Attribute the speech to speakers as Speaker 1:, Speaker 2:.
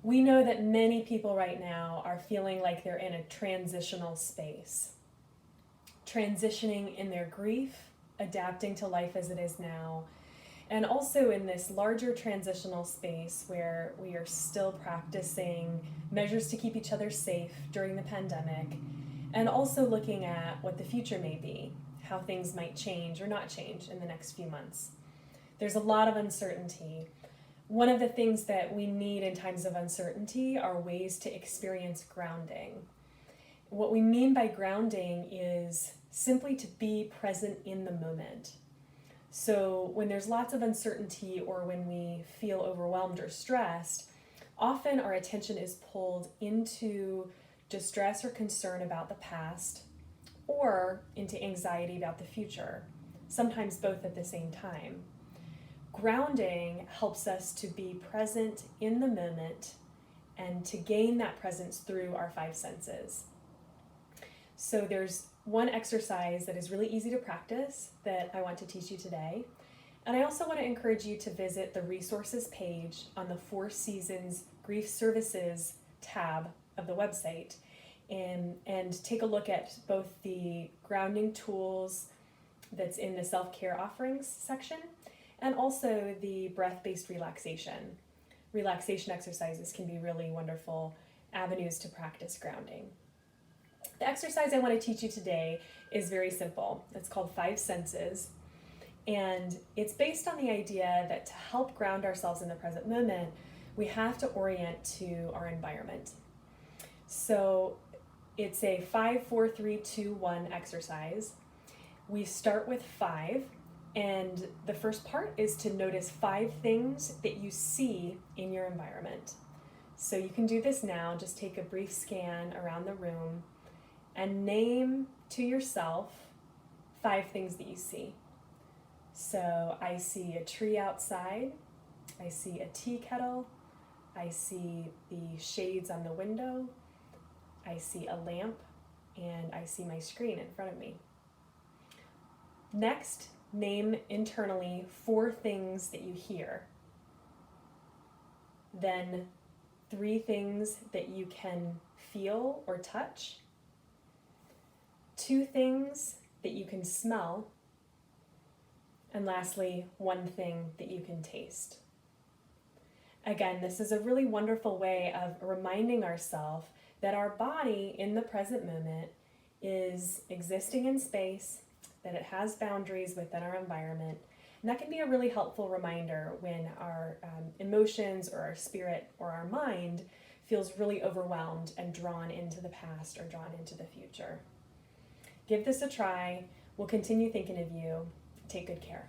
Speaker 1: We know that many people right now are feeling like they're in a transitional space, transitioning in their grief, adapting to life as it is now, and also in this larger transitional space where we are still practicing measures to keep each other safe during the pandemic, and also looking at what the future may be, how things might change or not change in the next few months. There's a lot of uncertainty. One of the things that we need in times of uncertainty are ways to experience grounding. What we mean by grounding is simply to be present in the moment. So when there's lots of uncertainty or when we feel overwhelmed or stressed, often our attention is pulled into distress or concern about the past or into anxiety about the future, sometimes both at the same time. Grounding helps us to be present in the moment and to gain that presence through our five senses. So there's one exercise that is really easy to practice that I want to teach you today. And I also want to encourage you to visit the resources page on the Four Seasons Grief Services tab of the website and take a look at both the grounding tools that's in the self-care offerings section and also the breath-based relaxation. Relaxation exercises can be really wonderful avenues to practice grounding. The exercise I want to teach you today is very simple. It's called Five Senses, and it's based on the idea that to help ground ourselves in the present moment, we have to orient to our environment. So it's a 5, 4, 3, 2, 1 exercise. We start with 5, and the first part is to notice 5 things that you see in your environment. So you can do this now. Just take a brief scan around the room and name to yourself 5 things that you see. So I see a tree outside, I see a tea kettle, I see the shades on the window, I see a lamp, and I see my screen in front of me. Next, name internally 4 things that you hear. Then 3 things that you can feel or touch. 2 things that you can smell. And lastly, 1 thing that you can taste. Again, this is a really wonderful way of reminding ourselves that our body in the present moment is existing in space, that it has boundaries within our environment. And that can be a really helpful reminder when our emotions or our spirit or our mind feels really overwhelmed and drawn into the past or drawn into the future. Give this a try. We'll continue thinking of you. Take good care.